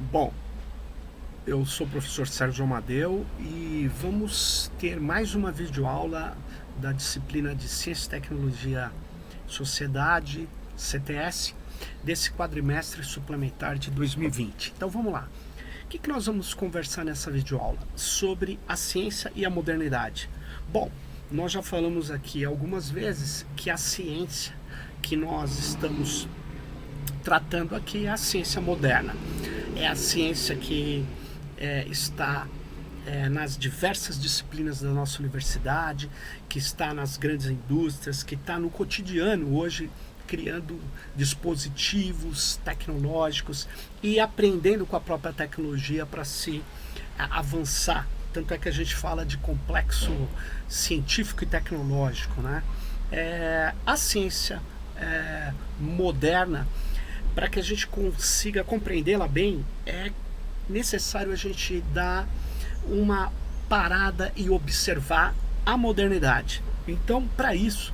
Bom, eu sou o professor Sérgio Amadeu e vamos ter mais uma videoaula da disciplina de Ciência, Tecnologia, Sociedade, CTS, desse quadrimestre suplementar de 2020. Então vamos lá. O que nós vamos conversar nessa videoaula? Sobre a ciência e a modernidade. Bom, nós já falamos aqui algumas vezes que a ciência que nós estamos tratando aqui é a ciência moderna. É a ciência que está nas diversas disciplinas da nossa universidade, que está nas grandes indústrias, que está no cotidiano hoje, criando dispositivos tecnológicos e aprendendo com a própria tecnologia para se avançar. Tanto é que a gente fala de complexo científico e tecnológico, né? A ciência moderna, para que a gente consiga compreendê-la bem, é necessário a gente dar uma parada e observar a modernidade. Então, para isso,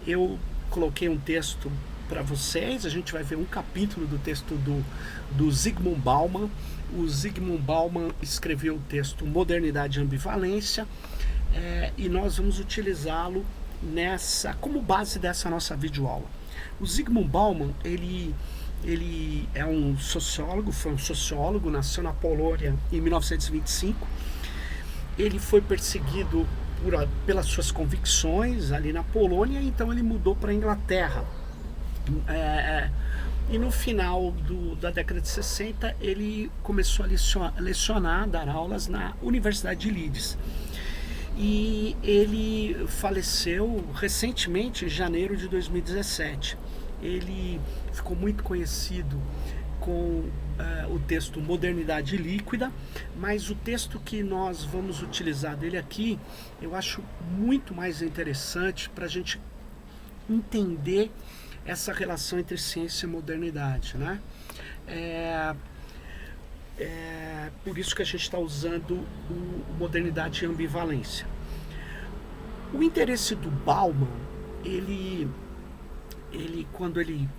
eu coloquei um texto para vocês. A gente vai ver um capítulo do texto do Zygmunt Bauman. O Zygmunt Bauman escreveu o texto Modernidade e Ambivalência, e nós vamos utilizá-lo como base dessa nossa videoaula. O Zygmunt Bauman, ele é um sociólogo, foi um sociólogo, nasceu na Polônia em 1925. Ele foi perseguido pelas suas convicções ali na Polônia, então ele mudou para a Inglaterra. E no final da década de 60, ele começou a lecionar, dar aulas na Universidade de Leeds. E ele faleceu recentemente, em janeiro de 2017. Ele ficou muito conhecido com o texto Modernidade Líquida, mas o texto que nós vamos utilizar dele aqui, eu acho muito mais interessante para a gente entender essa relação entre ciência e modernidade, né? Por isso que a gente está usando o Modernidade e Ambivalência. O interesse do Bauman, quando ele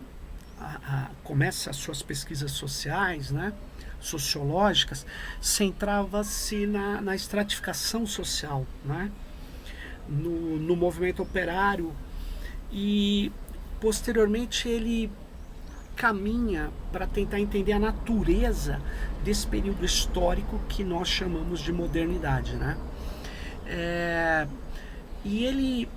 começa as suas pesquisas sociais, né, sociológicas, centrava-se na estratificação social, né, no movimento operário, e posteriormente ele caminha para tentar entender a natureza desse período histórico que nós chamamos de modernidade, né? E ele,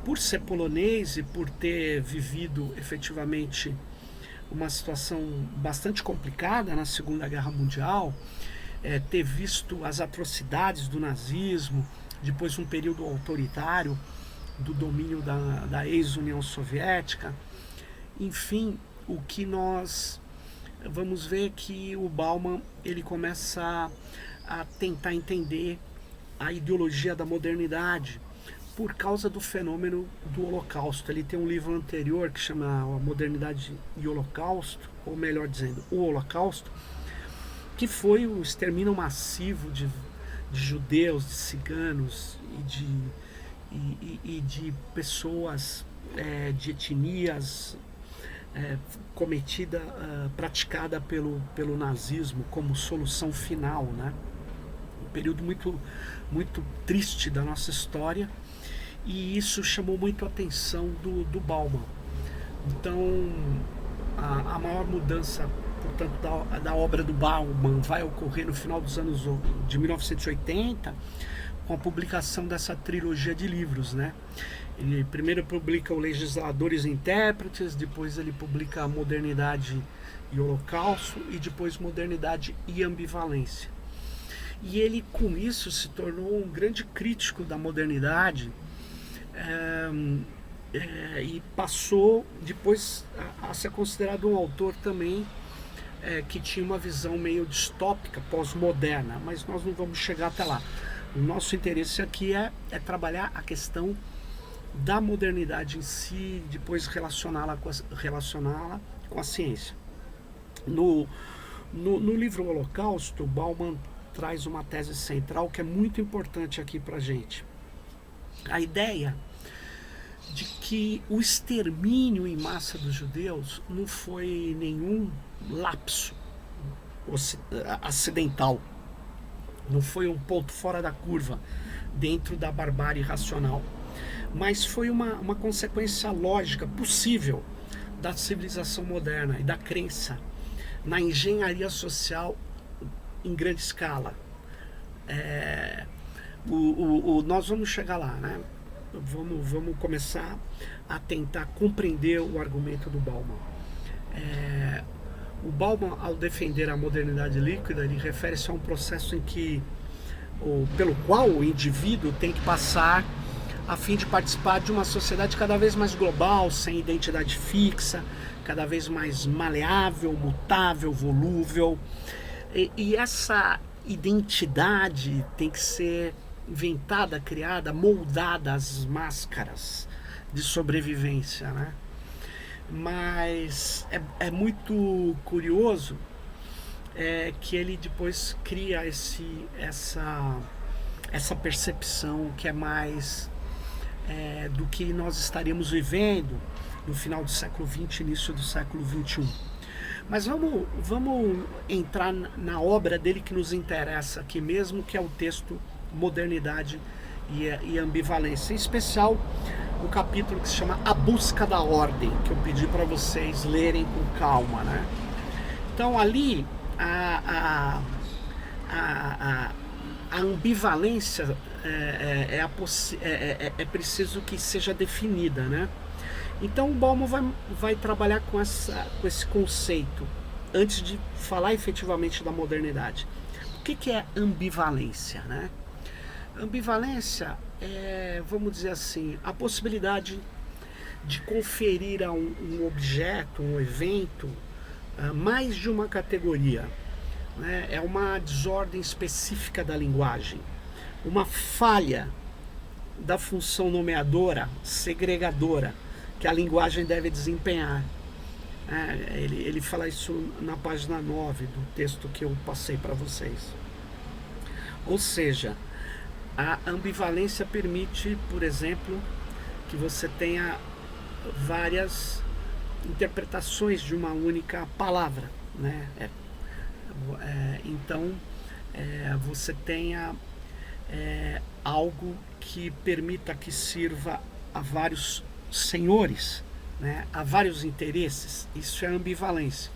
por ser polonês e por ter vivido efetivamente uma situação bastante complicada na Segunda Guerra Mundial, ter visto as atrocidades do nazismo, depois um período autoritário do domínio da ex-União Soviética, enfim, o que nós vamos ver que o Bauman ele começa a tentar entender a ideologia da modernidade por causa do fenômeno do Holocausto. Ele tem um livro anterior que chama A Modernidade e o Holocausto, ou melhor dizendo, o Holocausto, que foi o extermínio massivo de judeus, de ciganos e de pessoas de etnias praticada pelo nazismo como solução final, né? Um período muito, muito triste da nossa história, e isso chamou muito a atenção do Bauman. Então, a maior mudança, portanto, da obra do Bauman vai ocorrer no final dos anos de 1980, com a publicação dessa trilogia de livros, né? Ele primeiro publica o Legisladores e Intérpretes, depois ele publica a Modernidade e Holocausto, e depois Modernidade e Ambivalência. E ele, com isso, se tornou um grande crítico da modernidade, e passou depois a ser considerado um autor também que tinha uma visão meio distópica, pós-moderna, mas nós não vamos chegar até lá. O nosso interesse aqui é trabalhar a questão da modernidade em si, depois relacioná-la com a ciência. No livro Holocausto, Bauman traz uma tese central que é muito importante aqui para a gente. A ideia de que o extermínio em massa dos judeus não foi nenhum lapso acidental, não foi um ponto fora da curva dentro da barbárie racional, mas foi uma consequência lógica, possível, da civilização moderna e da crença na engenharia social em grande escala. Nós vamos chegar lá, né? Vamos começar a tentar compreender o argumento do Bauman. O Bauman, ao defender a modernidade líquida, ele refere-se a um processo pelo qual o indivíduo tem que passar a fim de participar de uma sociedade cada vez mais global, sem identidade fixa, cada vez mais maleável, mutável, volúvel. E essa identidade tem que ser inventada, criada, moldada às máscaras de sobrevivência, né? Mas é muito curioso que ele depois cria essa percepção que é mais do que nós estaríamos vivendo no final do século XX, início do século XXI. Mas vamos entrar na obra dele que nos interessa aqui mesmo, que é o texto Modernidade e Ambivalência. Em especial, o capítulo que se chama A Busca da Ordem, que eu pedi para vocês lerem com calma, né? Então, ali, a ambivalência é preciso que seja definida, né? Então o Bauman vai trabalhar com esse conceito antes de falar efetivamente da modernidade. O que é ambivalência, né? Ambivalência é, vamos dizer assim, a possibilidade de conferir a um objeto, um evento, mais de uma categoria, né? É uma desordem específica da linguagem, uma falha da função nomeadora, segregadora, que a linguagem deve desempenhar. Ele fala isso na página 9 do texto que eu passei para vocês. Ou seja, a ambivalência permite, por exemplo, que você tenha várias interpretações de uma única palavra, né? Então, você tenha algo que permita que sirva a vários senhores, né? A vários interesses. Isso é ambivalência.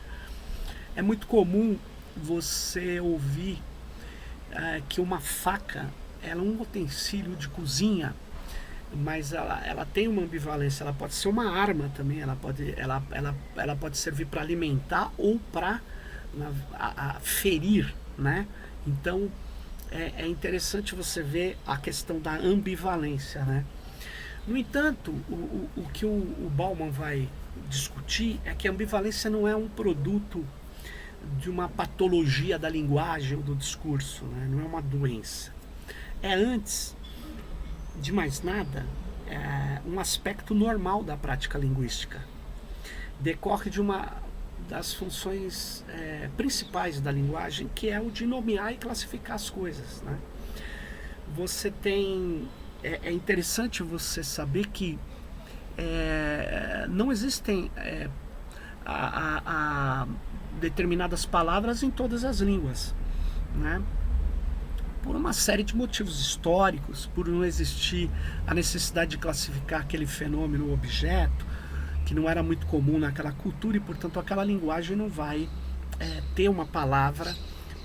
É muito comum você ouvir que uma faca ela é um utensílio de cozinha, mas ela tem uma ambivalência. Ela pode ser uma arma também, ela pode servir para alimentar ou para ferir, né? Então é interessante você ver a questão da ambivalência, né? No entanto, o que o Bauman vai discutir é que a ambivalência não é um produto de uma patologia da linguagem ou do discurso, né? Não é uma doença. É, antes de mais nada, um aspecto normal da prática linguística. Decorre de uma das funções principais da linguagem, que é o de nomear e classificar as coisas, né? Você tem... É interessante você saber que não existem determinadas palavras em todas as línguas, né? Por uma série de motivos históricos, por não existir a necessidade de classificar aquele fenômeno, objeto, que não era muito comum naquela cultura, e portanto aquela linguagem não vai ter uma palavra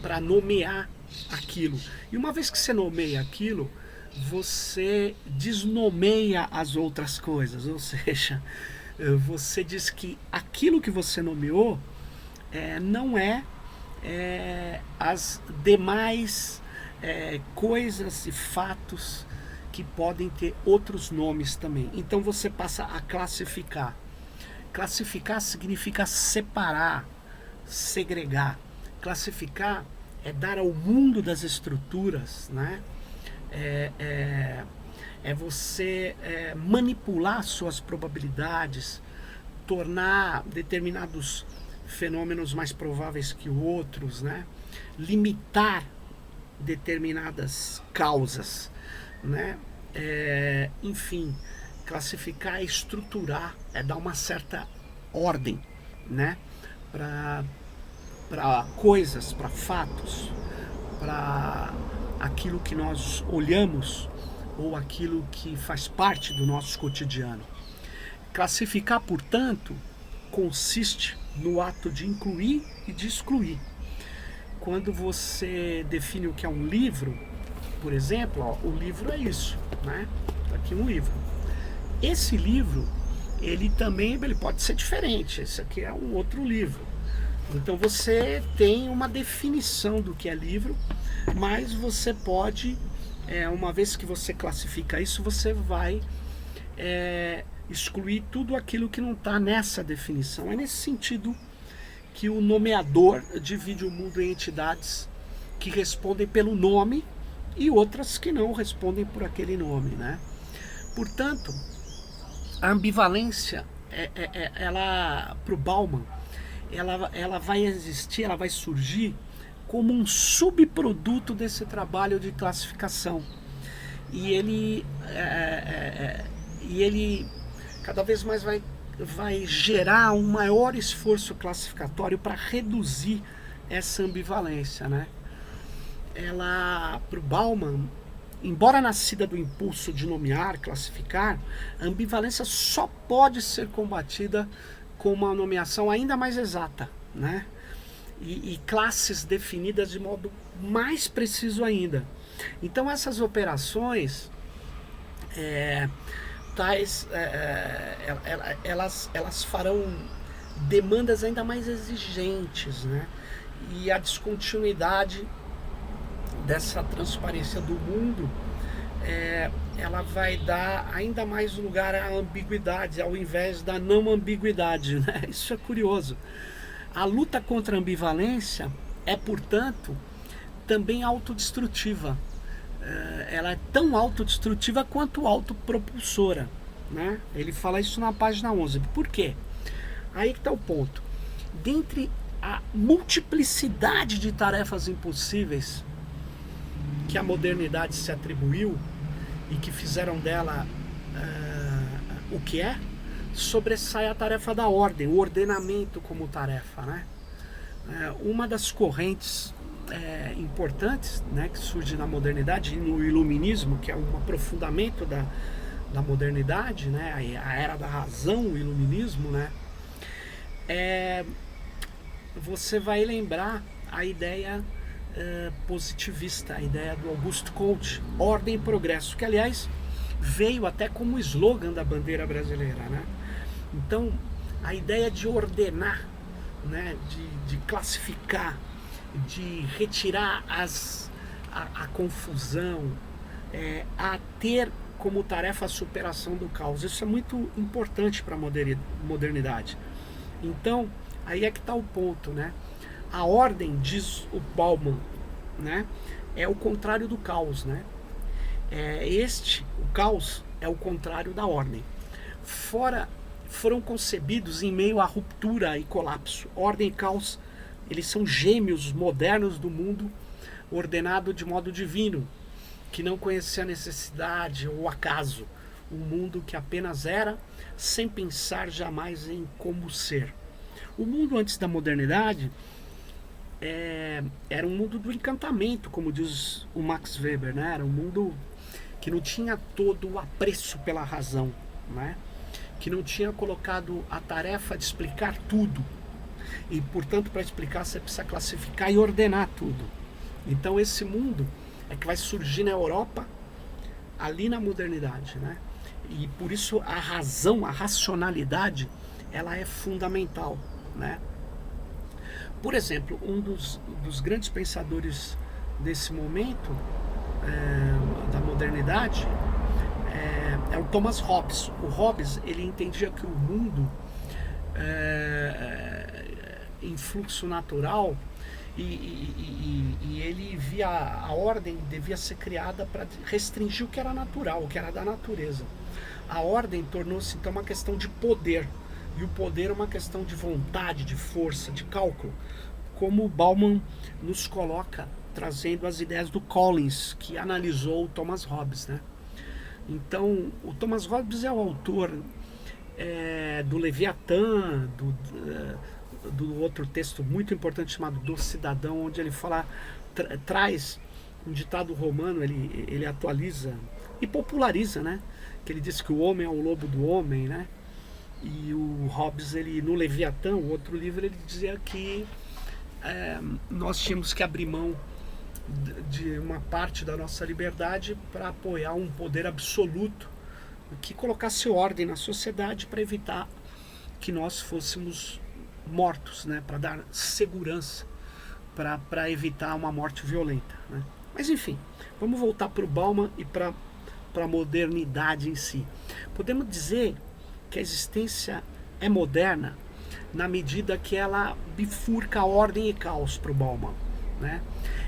para nomear aquilo. E uma vez que você nomeia aquilo, você desnomeia as outras coisas, ou seja, você diz que aquilo que você nomeou não as demais coisas e fatos que podem ter outros nomes também. Então você passa a classificar. Classificar significa separar, segregar. Classificar é dar ao mundo das estruturas, né? Você manipular suas probabilidades, tornar determinados fenômenos mais prováveis que outros, né? Limitar determinadas causas, né? Enfim, Classificar é estruturar, é dar uma certa ordem, né? Para coisas, para fatos, para aquilo que nós olhamos ou aquilo que faz parte do nosso cotidiano. Classificar, portanto, consiste no ato de incluir e de excluir. Quando você define o que é um livro, por exemplo, ó, o livro é isso, né? Tá aqui um livro. Esse livro, ele pode ser diferente. Esse aqui é um outro livro. Então você tem uma definição do que é livro, mas você pode, uma vez que você classifica isso, você vai excluir tudo aquilo que não está nessa definição. É nesse sentido que o nomeador divide o mundo em entidades que respondem pelo nome e outras que não respondem por aquele nome, né? Portanto, a ambivalência, ela, para o Bauman, ela vai existir, ela vai surgir como um subproduto desse trabalho de classificação. E ele cada vez mais vai gerar um maior esforço classificatório para reduzir essa ambivalência, né? Ela, para o Bauman, embora nascida do impulso de nomear, classificar, a ambivalência só pode ser combatida com uma nomeação ainda mais exata, né? E classes definidas de modo mais preciso ainda. Então essas operações elas farão demandas ainda mais exigentes, né? E a descontinuidade dessa transparência do mundo, ela vai dar ainda mais lugar à ambiguidade, ao invés da não ambiguidade, né? Isso é curioso. A luta contra a ambivalência é, portanto, também autodestrutiva. Ela é tão autodestrutiva quanto autopropulsora, né? Ele fala isso na página 11. Por quê? Aí que está o ponto. Dentre a multiplicidade de tarefas impossíveis que a modernidade se atribuiu e que fizeram dela o que é, sobressai a tarefa da ordem, o ordenamento como tarefa, né? Uma das correntes importantes, né, que surge na modernidade e no iluminismo, que é um aprofundamento da modernidade, né, a era da razão, o iluminismo, né, você vai lembrar a ideia positivista, a ideia do Auguste Comte, ordem e progresso, que aliás veio até como slogan da bandeira brasileira, né? Então a ideia de ordenar, né, de classificar, de retirar a confusão, a ter como tarefa a superação do caos. Isso é muito importante para a modernidade. Então, aí é que está o ponto, né? A ordem, diz o Bauman, né, é o contrário do caos, né? O caos é o contrário da ordem. Foram concebidos em meio à ruptura e colapso. Ordem e caos, eles são gêmeos modernos do mundo ordenado de modo divino, que não conhecia necessidade ou acaso, um mundo que apenas era, sem pensar jamais em como ser. O mundo antes da modernidade era um mundo do encantamento, como diz o Max Weber, né? Era um mundo que não tinha todo o apreço pela razão, né? Que não tinha colocado a tarefa de explicar tudo. E, portanto, para explicar, você precisa classificar e ordenar tudo. Então, esse mundo é que vai surgir na Europa, ali na modernidade, né? E, por isso, a razão, a racionalidade, ela é fundamental, né? Por exemplo, um dos grandes pensadores desse momento, da modernidade, é o Thomas Hobbes. O Hobbes, ele entendia que o mundo em fluxo natural e ele via a ordem devia ser criada para restringir o que era natural, o que era da natureza. A ordem tornou-se então uma questão de poder, e o poder é uma questão de vontade, de força, de cálculo, como Bauman nos coloca, trazendo as ideias do Collins, que analisou o Thomas Hobbes, né? Então, o Thomas Hobbes é o autor do Leviatã, do outro texto muito importante chamado Do Cidadão, onde ele traz um ditado romano, ele atualiza e populariza, né? Que ele diz que o homem é o lobo do homem, né? E o Hobbes, no Leviatã, o outro livro, ele dizia que nós tínhamos que abrir mão de uma parte da nossa liberdade para apoiar um poder absoluto que colocasse ordem na sociedade para evitar que nós fôssemos mortos, né? Para dar segurança, para evitar uma morte violenta, né? Mas enfim, vamos voltar para o Bauman e para a modernidade em si. Podemos dizer que a existência é moderna na medida que ela bifurca ordem e caos para o Bauman, né?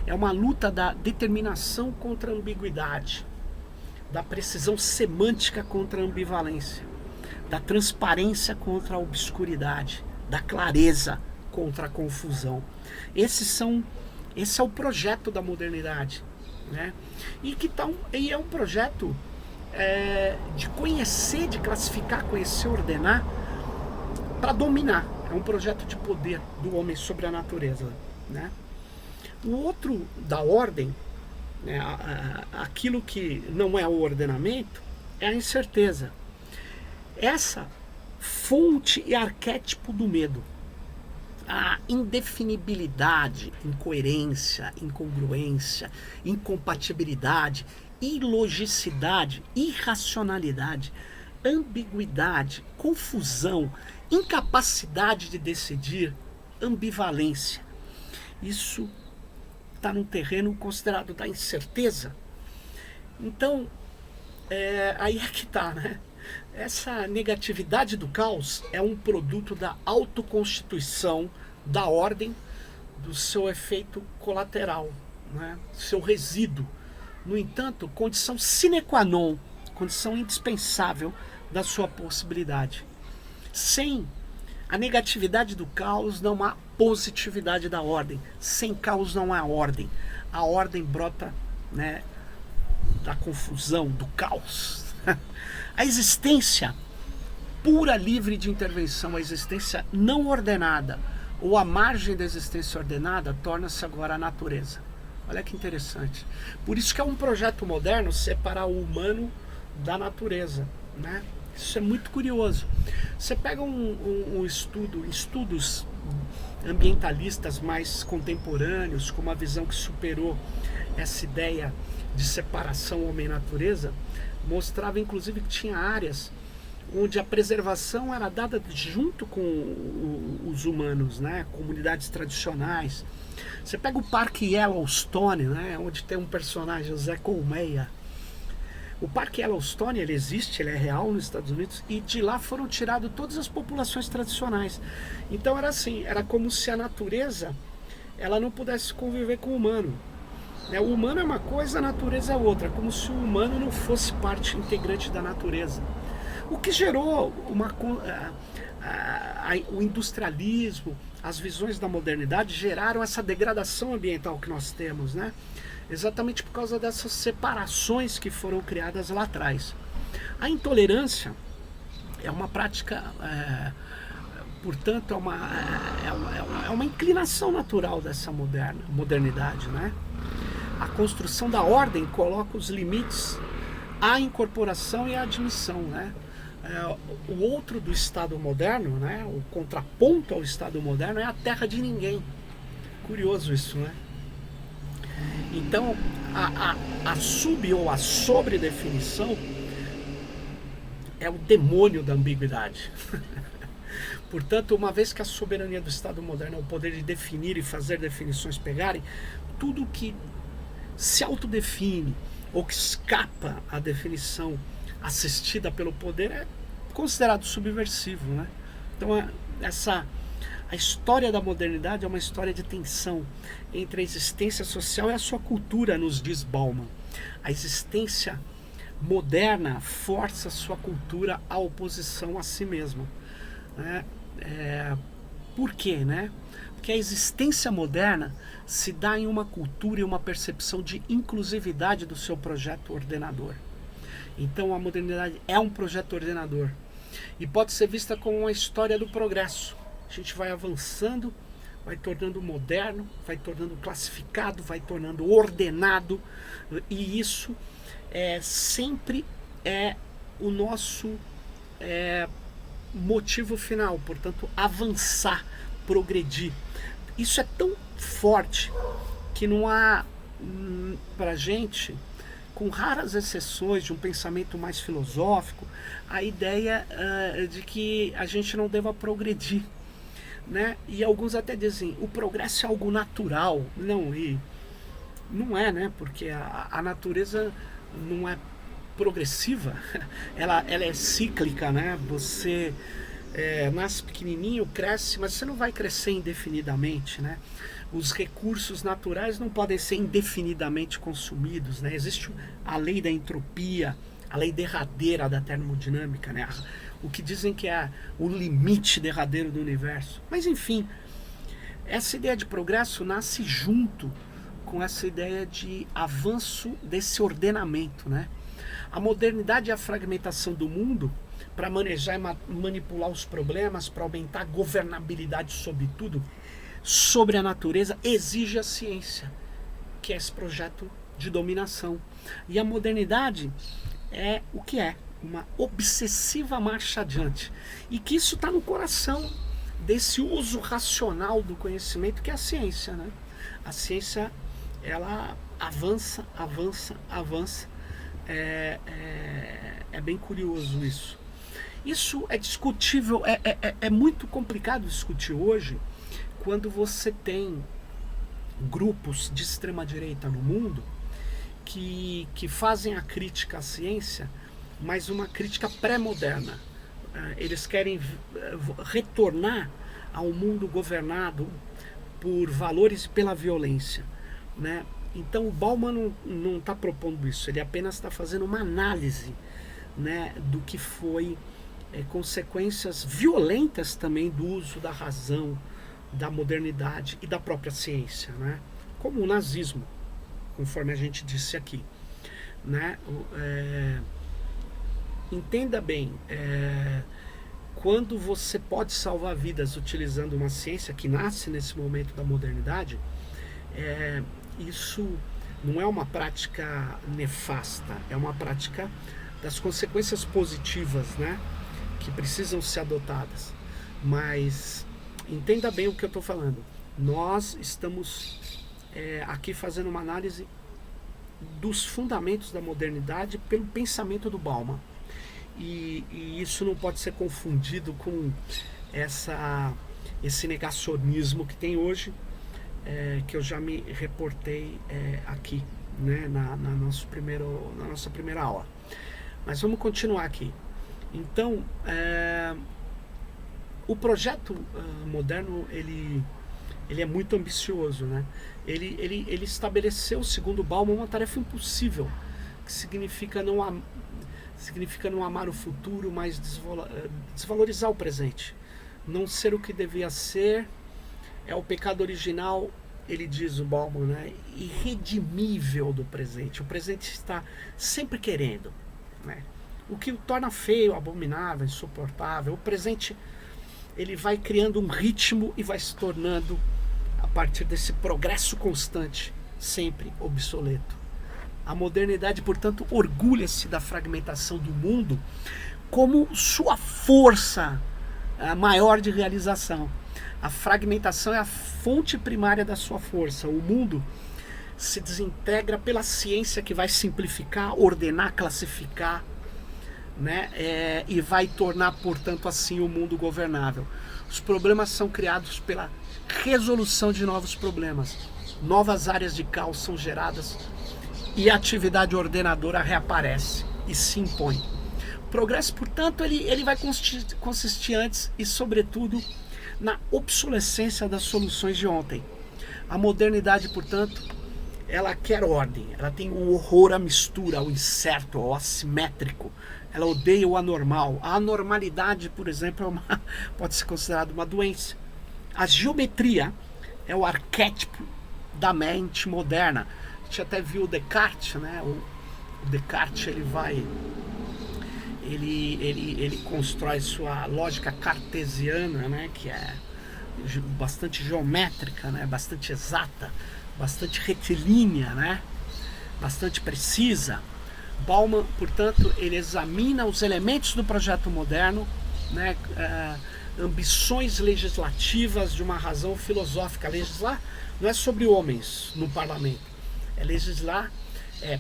É uma luta da determinação contra a ambiguidade, da precisão semântica contra a ambivalência, da transparência contra a obscuridade, da clareza contra a confusão. Esse é o projeto da modernidade, né? E é um projeto de conhecer, de classificar, conhecer, ordenar, para dominar. É um projeto de poder do homem sobre a natureza, né? O outro da ordem, né, aquilo que não é o ordenamento, é a incerteza. Essa fonte e arquétipo do medo. A indefinibilidade, incoerência, incongruência, incompatibilidade, ilogicidade, irracionalidade, ambiguidade, confusão, incapacidade de decidir, ambivalência. Isso está num terreno considerado da incerteza. Então, aí é que está, né? Essa negatividade do caos é um produto da autoconstituição da ordem, do seu efeito colateral, né? Seu resíduo. No entanto, condição sine qua non, condição indispensável da sua possibilidade. Sem a negatividade do caos não há positividade da ordem. Sem caos não há ordem. A ordem brota, né, da confusão, do caos. A existência pura, livre de intervenção, a existência não ordenada ou à margem da existência ordenada torna-se agora a natureza. Olha que interessante. Por isso que é um projeto moderno separar o humano da natureza, né? Isso é muito curioso. Você pega estudos ambientalistas mais contemporâneos, com uma visão que superou essa ideia de separação homem-natureza, mostrava inclusive que tinha áreas onde a preservação era dada junto com os humanos, né? Comunidades tradicionais. Você pega o Parque Yellowstone, né? Onde tem um personagem, o Zé Colmeia. O Parque Yellowstone, ele existe, ele é real nos Estados Unidos, e de lá foram tiradas todas as populações tradicionais. Então era assim, era como se a natureza ela não pudesse conviver com o humano. O humano é uma coisa, a natureza é outra, como se o humano não fosse parte integrante da natureza. O que gerou o industrialismo, as visões da modernidade geraram essa degradação ambiental que nós temos, né? Exatamente por causa dessas separações que foram criadas lá atrás. A intolerância é uma prática, portanto, é uma inclinação natural dessa modernidade, né? A construção da ordem coloca os limites à incorporação e à admissão, né? O outro do Estado moderno, né? O contraponto ao Estado moderno é a terra de ninguém. Curioso isso, né? Então, a sub ou a sobredefinição é o demônio da ambiguidade. Portanto, uma vez que a soberania do Estado moderno é o poder de definir e fazer definições pegarem, tudo que se autodefine ou que escapa à definição assistida pelo poder é considerado subversivo, né? Então, a história da modernidade é uma história de tensão entre a existência social e a sua cultura, nos diz Bauman. A existência moderna força a sua cultura à oposição a si mesma, né? Por quê, né? Porque a existência moderna se dá em uma cultura e uma percepção de inclusividade do seu projeto ordenador. Então a modernidade é um projeto ordenador e pode ser vista como uma história do progresso. A gente vai avançando, vai tornando moderno, vai tornando classificado, vai tornando ordenado, e isso sempre é o nosso motivo final, portanto, avançar, progredir. Isso é tão forte que não há pra gente, com raras exceções de um pensamento mais filosófico, a ideia de que a gente não deva progredir, né? E alguns até dizem, o progresso é algo natural. Não, e não é, né? Porque a natureza não é progressiva, ela é cíclica, né? Você nasce pequenininho, cresce, mas você não vai crescer indefinidamente, né? Os recursos naturais não podem ser indefinidamente consumidos, né? Existe a lei da entropia, a lei derradeira da termodinâmica, né? O que dizem que é o limite derradeiro do universo. Mas enfim, essa ideia de progresso nasce junto com essa ideia de avanço desse ordenamento, né? A modernidade e a fragmentação do mundo para manejar e manipular os problemas, para aumentar a governabilidade sobre tudo, sobre a natureza, exige a ciência, que é esse projeto de dominação. E a modernidade é o que é? Uma obsessiva marcha adiante. E que isso está no coração desse uso racional do conhecimento, que é a ciência, né? A ciência, ela avança, avança, avança. É bem curioso isso. Isso é discutível, é muito complicado discutir hoje, quando você tem grupos de extrema-direita no mundo que fazem a crítica à ciência, mas uma crítica pré-moderna. Eles querem retornar ao mundo governado por valores e pela violência, né? Então o Bauman não está propondo isso, ele apenas está fazendo uma análise, né, do que foi consequências violentas também do uso da razão, da modernidade e da própria ciência, né? Como o nazismo, conforme a gente disse aqui, né? Entenda bem, quando você pode salvar vidas utilizando uma ciência que nasce nesse momento da modernidade, isso não é uma prática nefasta, é uma prática das consequências positivas, né, que precisam ser adotadas. Mas entenda bem o que eu estou falando. Nós estamos aqui fazendo uma análise dos fundamentos da modernidade pelo pensamento do Bauman. E isso não pode ser confundido com esse negacionismo que tem hoje, que eu já me reportei aqui, né, na nossa primeira aula. Mas vamos continuar aqui. Então, o projeto moderno, ele é muito ambicioso, né? Ele estabeleceu, segundo Bauman, uma tarefa impossível, que significa não amar o futuro, mas desvalorizar o presente. Não ser o que devia ser é o pecado original, ele diz, o Bauman, né, irredimível do presente. O presente está sempre querendo, né? O que o torna feio, abominável, insuportável. O presente, ele vai criando um ritmo e vai se tornando, a partir desse progresso constante, sempre obsoleto. A modernidade, portanto, orgulha-se da fragmentação do mundo como sua força maior de realização. A fragmentação é a fonte primária da sua força. O mundo se desintegra pela ciência, que vai simplificar, ordenar, classificar, né? E vai tornar, portanto, assim o mundo governável. Os problemas são criados pela resolução de novos problemas. Novas áreas de caos são geradas e a atividade ordenadora reaparece e se impõe. O progresso, portanto, ele vai consistir antes e, sobretudo, na obsolescência das soluções de ontem. A modernidade, portanto, ela quer ordem, ela tem um horror à mistura, ao incerto, ao assimétrico. Ela odeia o anormal. A anormalidade, por exemplo, pode ser considerada uma doença. A geometria é o arquétipo da mente moderna. A gente até viu Descartes, né, o Descartes ele constrói sua lógica cartesiana, né, que é bastante geométrica, né, bastante exata, bastante retilínea, né, bastante precisa. Bauman, portanto, ele examina os elementos do projeto moderno, né, ambições legislativas de uma razão filosófica. Legislar não é sobre homens no parlamento, é legislar,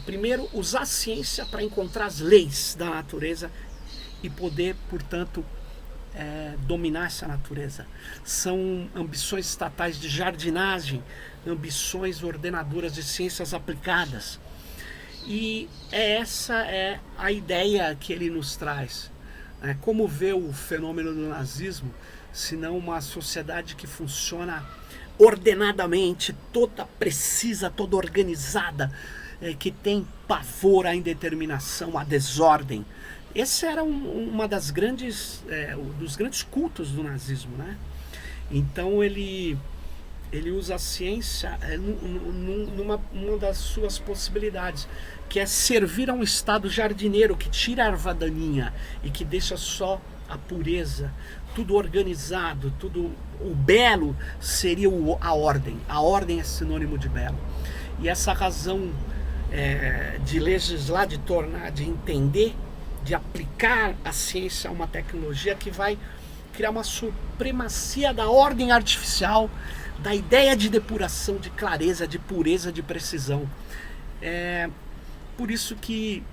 primeiro, usar a ciência para encontrar as leis da natureza e poder, portanto, dominar essa natureza. São ambições estatais de jardinagem, ambições ordenadoras de ciências aplicadas. E essa é a ideia que ele nos traz. Como ver o fenômeno do nazismo, se não uma sociedade que funciona ordenadamente, toda precisa, toda organizada, que tem pavor à indeterminação, à desordem. Esse era uma das dos grandes cultos do nazismo, né? Então ele usa a ciência numa das suas possibilidades, que é servir a um estado jardineiro que tira a erva daninha e que deixa só a pureza, tudo organizado, tudo. O belo seria a ordem. A ordem é sinônimo de belo. E essa razão de legislar, de tornar, de entender, de aplicar a ciência a uma tecnologia que vai criar uma supremacia da ordem artificial, da ideia de depuração, de clareza, de pureza, de precisão. Por isso que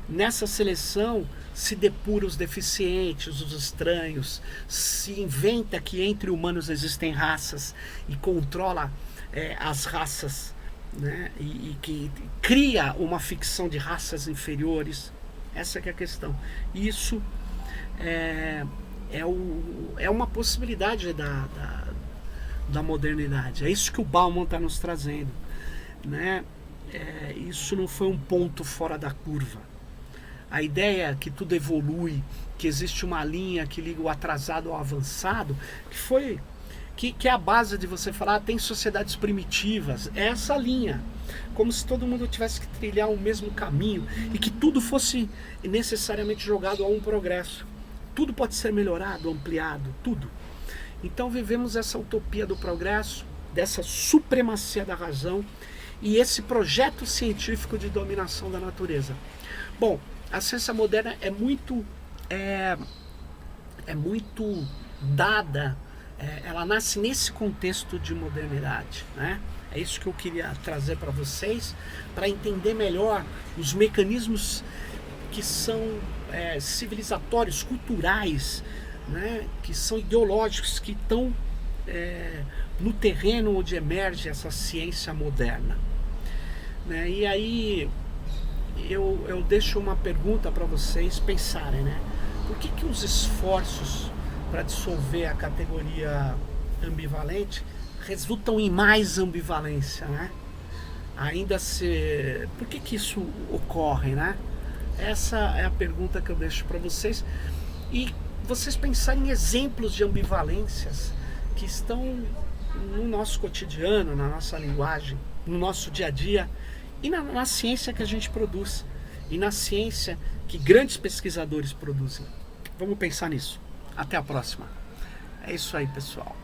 nessa seleção se depura os deficientes, os estranhos, se inventa que entre humanos existem raças e controla as raças, né? E que cria uma ficção de raças inferiores. Essa que é a questão. Isso é uma possibilidade da modernidade. É isso que o Bauman está nos trazendo, né? Isso não foi um ponto fora da curva. A ideia que tudo evolui, que existe uma linha que liga o atrasado ao avançado, que é a base de você falar, tem sociedades primitivas, é essa linha, como se todo mundo tivesse que trilhar o mesmo caminho e que tudo fosse necessariamente jogado a um progresso. Tudo pode ser melhorado, ampliado, tudo. Então vivemos essa utopia do progresso, dessa supremacia da razão e esse projeto científico de dominação da natureza. Bom, a ciência moderna é muito dada, ela nasce nesse contexto de modernidade, né? É isso que eu queria trazer para vocês, para entender melhor os mecanismos que são civilizatórios, culturais, né? Que são ideológicos, que estão no terreno onde emerge essa ciência moderna, né? E aí eu deixo uma pergunta para vocês pensarem, né? Por que os esforços para dissolver a categoria ambivalente resultam em mais ambivalência, né? Por que isso ocorre, né? Essa é a pergunta que eu deixo para vocês. E vocês pensarem em exemplos de ambivalências que estão no nosso cotidiano, na nossa linguagem, no nosso dia a dia e na ciência que a gente produz e na ciência que grandes pesquisadores produzem. Vamos pensar nisso. Até a próxima. É isso aí, pessoal.